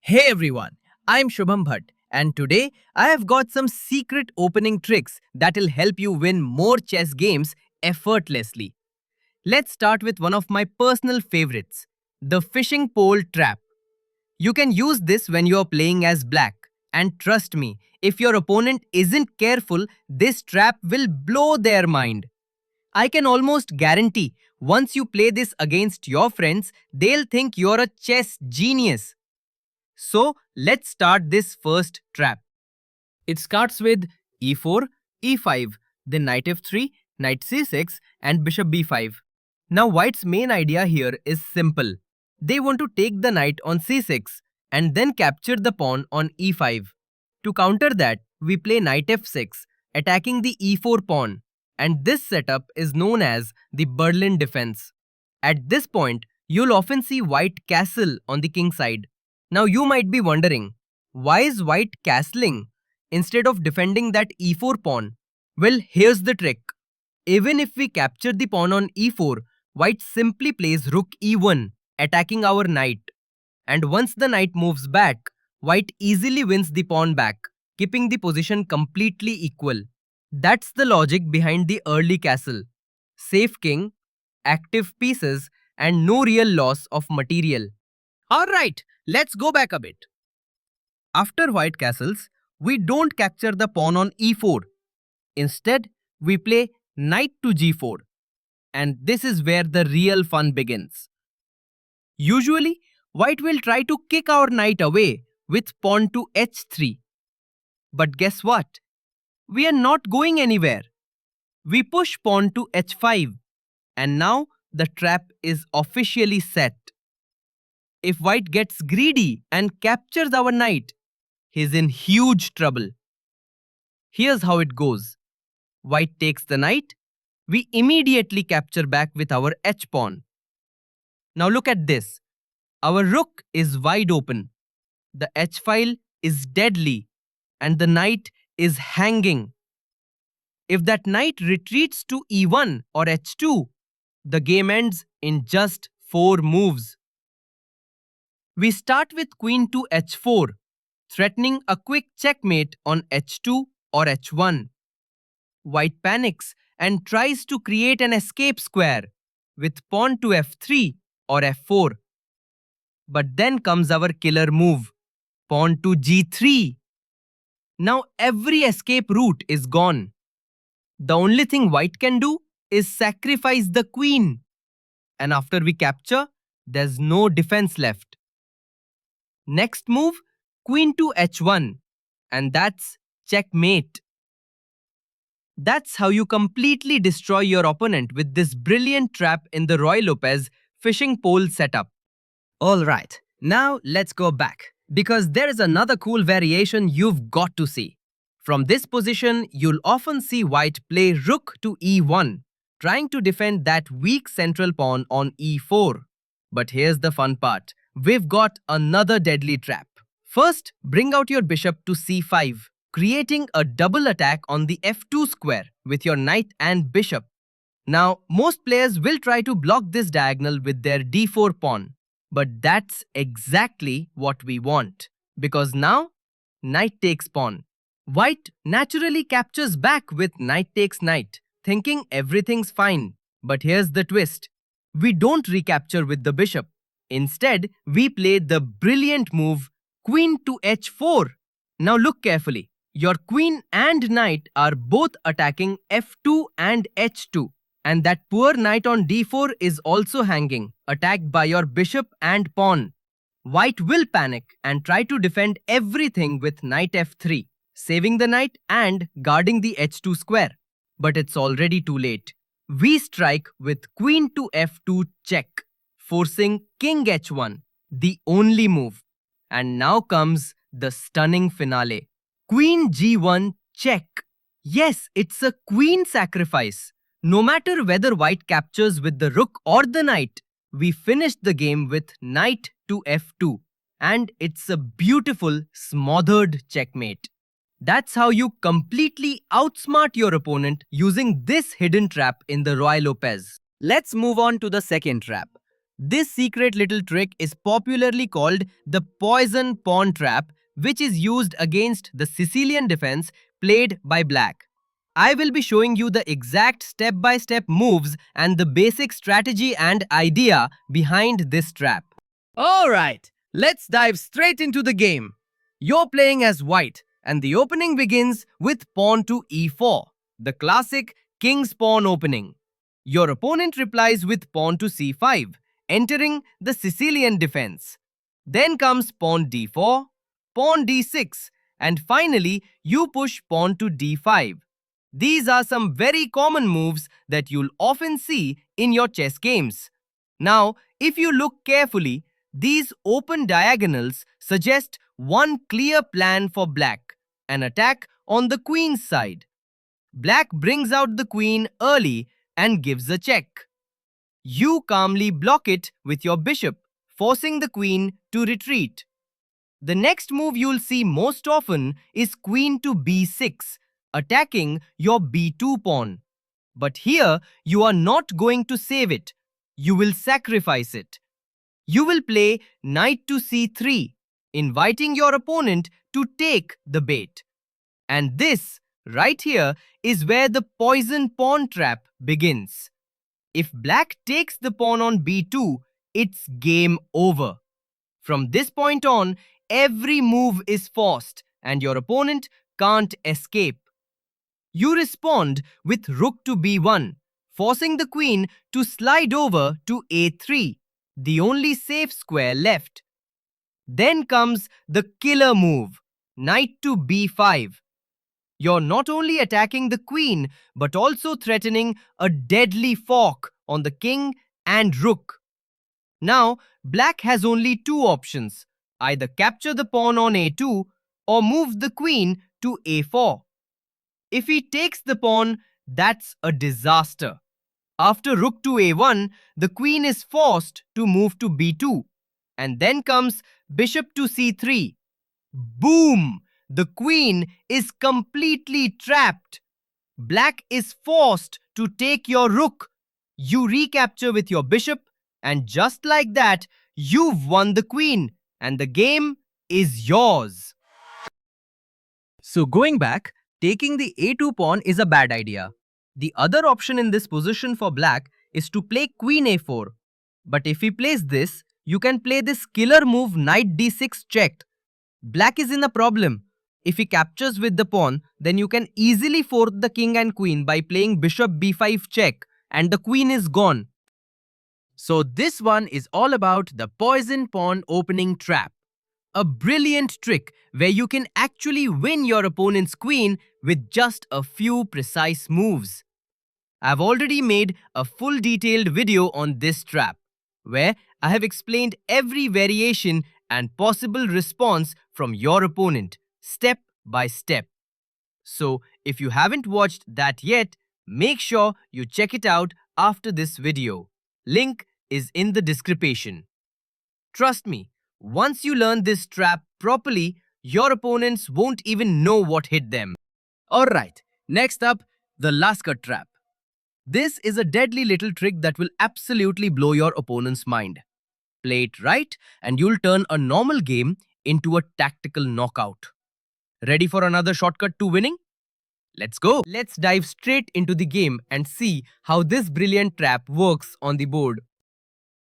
Hey everyone, I'm Shubham Bhatt and today I have got some secret opening tricks that'll help you win more chess games effortlessly. Let's start with one of my personal favorites, the fishing pole trap. You can use this when you're playing as black, and trust me, if your opponent isn't careful, this trap will blow their mind. I can almost guarantee once you play this against your friends, they'll think you're a chess genius. So let's start this first trap. It starts with e4, e5, then knight f3, knight c6 and bishop b5. Now white's main idea here is simple. They want to take the knight on c6 and then capture the pawn on e5. To counter that, we play knight f6, attacking the e4 pawn, and this setup is known as the Berlin defense. At this point, you'll often see white castle on the king side. Now you might be wondering, why is white castling instead of defending that e4 pawn? Well, here's the trick. Even if we capture the pawn on e4, white simply plays rook e1, attacking our knight. And once the knight moves back, white easily wins the pawn back, keeping the position completely equal. That's the logic behind the early castle. Safe king, active pieces, and no real loss of material. Alright, let's go back a bit. After white castles, we don't capture the pawn on e4. Instead, we play knight to g4. And this is where the real fun begins. Usually, white will try to kick our knight away with pawn to h3. But guess what? We are not going anywhere. We push pawn to h5. And now the trap is officially set. If white gets greedy and captures our knight, he's in huge trouble. Here's how it goes. White takes the knight. We immediately capture back with our h-pawn. Now look at this. Our rook is wide open. The h-file is deadly and the knight is hanging. If that knight retreats to e1 or h2, the game ends in just 4 moves. We start with queen to h4, threatening a quick checkmate on h2 or h1. White panics and tries to create an escape square with pawn to f3 or f4. But then comes our killer move, pawn to g3. Now every escape route is gone. The only thing white can do is sacrifice the queen. And after we capture, there's no defense left. Next move, queen to h1, and that's checkmate. That's how you completely destroy your opponent with this brilliant trap in the Ruy Lopez fishing pole setup. Alright, now let's go back, because there is another cool variation you've got to see. From this position, you'll often see white play rook to e1, trying to defend that weak central pawn on e4. But here's the fun part. We've got another deadly trap. First, bring out your bishop to c5, creating a double attack on the f2 square with your knight and bishop. Now, most players will try to block this diagonal with their d4 pawn. But that's exactly what we want. Because now, knight takes pawn. White naturally captures back with knight takes knight, thinking everything's fine. But here's the twist. We don't recapture with the bishop. Instead, we play the brilliant move queen to h4. Now look carefully. Your queen and knight are both attacking f2 and h2. And that poor knight on d4 is also hanging, attacked by your bishop and pawn. White will panic and try to defend everything with knight f3, saving the knight and guarding the h2 square. But it's already too late. We strike with queen to f2 check, forcing king h1, the only move. And now comes the stunning finale. Queen g1 check. Yes, it's a queen sacrifice. No matter whether white captures with the rook or the knight, we finished the game with knight to f2. And it's a beautiful, smothered checkmate. That's how you completely outsmart your opponent using this hidden trap in the Ruy Lopez. Let's move on to the second trap, This secret little trick is popularly called the poison pawn trap, which is used against the Sicilian defense played by black. I will be showing you the exact step-by-step moves and the basic strategy and idea behind this trap. Alright, let's dive straight into the game. You're playing as white, and the opening begins with pawn to e4, the classic king's pawn opening. Your opponent replies with pawn to c5, entering the Sicilian defense. Then comes pawn d4, pawn d6, and finally you push pawn to d5. These are some very common moves that you'll often see in your chess games. Now, if you look carefully, these open diagonals suggest one clear plan for black, an attack on the queen's side. Black brings out the queen early and gives a check. You calmly block it with your bishop, forcing the queen to retreat. The next move you'll see most often is queen to b6, attacking your b2 pawn. But here, you are not going to save it. You will sacrifice it. You will play knight to c3, inviting your opponent to take the bait. And this, right here, is where the poison pawn trap begins. If black takes the pawn on b2, it's game over. From this point on, every move is forced and your opponent can't escape. You respond with rook to b1, forcing the queen to slide over to a3, the only safe square left. Then comes the killer move, knight to b5. You're not only attacking the queen, but also threatening a deadly fork on the king and rook. Now, black has only two options, either capture the pawn on a2 or move the queen to a4. If he takes the pawn, that's a disaster. After rook to a1, the queen is forced to move to b2. And then comes bishop to c3. Boom! The queen is completely trapped. Black is forced to take your rook. You recapture with your bishop, and just like that, you've won the queen, and the game is yours. So going back, taking the a2 pawn is a bad idea. The other option in this position for black is to play queen a4. But if he plays this, you can play this killer move knight d6 checked. Black is in a problem. If he captures with the pawn, then you can easily force the king and queen by playing bishop b5 check, and the queen is gone. So this one is all about the poison pawn opening trap. A brilliant trick where you can actually win your opponent's queen with just a few precise moves. I've already made a full detailed video on this trap, where I have explained every variation and possible response from your opponent, step by step. So if you haven't watched that yet, make sure you check it out after this video. Link is in the description. Trust me, once you learn this trap properly, your opponents won't even know what hit them. Alright, next up, the Lasker Trap. This is a deadly little trick that will absolutely blow your opponent's mind. Play it right and you'll turn a normal game into a tactical knockout. Ready for another shortcut to winning? Let's go! Let's dive straight into the game and see how this brilliant trap works on the board.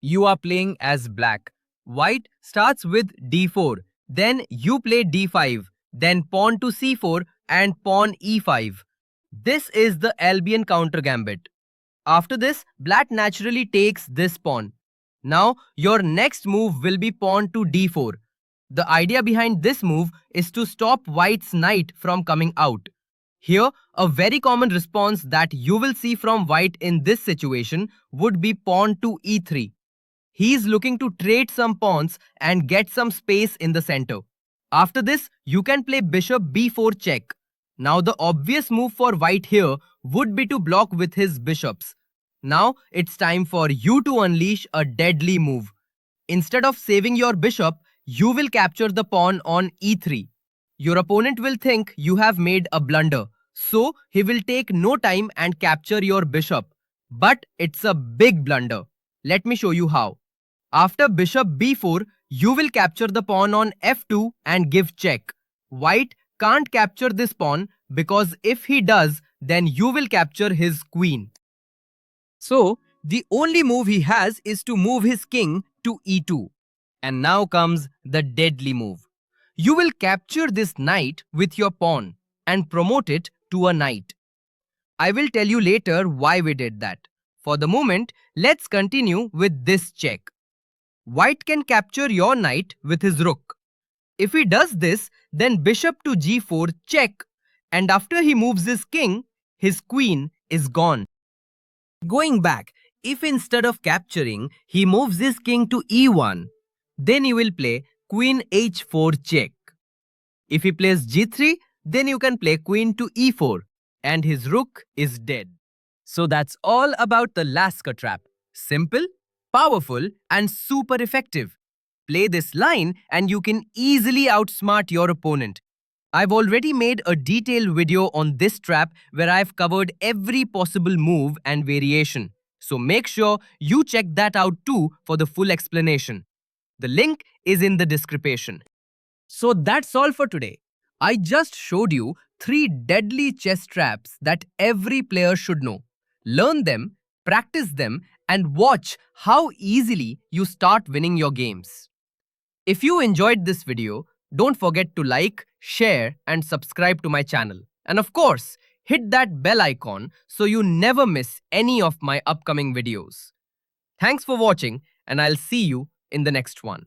You are playing as black. White starts with d4, then you play d5, then pawn to c4 and pawn e5. This is the Albion counter gambit. After this, black naturally takes this pawn. Now, your next move will be pawn to d4. The idea behind this move is to stop white's knight from coming out. Here, a very common response that you will see from white in this situation would be pawn to e3. He is looking to trade some pawns and get some space in the center. After this, you can play bishop b4 check. Now the obvious move for white here would be to block with his bishops. Now it's time for you to unleash a deadly move. Instead of saving your bishop, you will capture the pawn on e3. Your opponent will think you have made a blunder, so he will take no time and capture your bishop. But it's a big blunder. Let me show you how. After bishop b4, you will capture the pawn on f2 and give check. White can't capture this pawn because if he does, then you will capture his queen. So, the only move he has is to move his king to e2. And now comes the deadly move. You will capture this knight with your pawn and promote it to a knight. I will tell you later why we did that. For the moment, let's continue with this check. White can capture your knight with his rook. If he does this, then bishop to g4 check, and after he moves his king, his queen is gone. Going back, if instead of capturing, he moves his king to e1, then you will play queen h4 check. If he plays g3, then you can play queen to e4, and his rook is dead. So that's all about the Lasker Trap. Simple, powerful, and super effective. Play this line and you can easily outsmart your opponent. I've already made a detailed video on this trap where I've covered every possible move and variation. So make sure you check that out too for the full explanation. The link is in the description. So that's all for today. I just showed you 3 deadly chess traps that every player should know. Learn them, practice them, and watch how easily you start winning your games. If you enjoyed this video, don't forget to like, share, and subscribe to my channel. And of course, hit that bell icon so you never miss any of my upcoming videos. Thanks for watching, and I'll see you in the next one.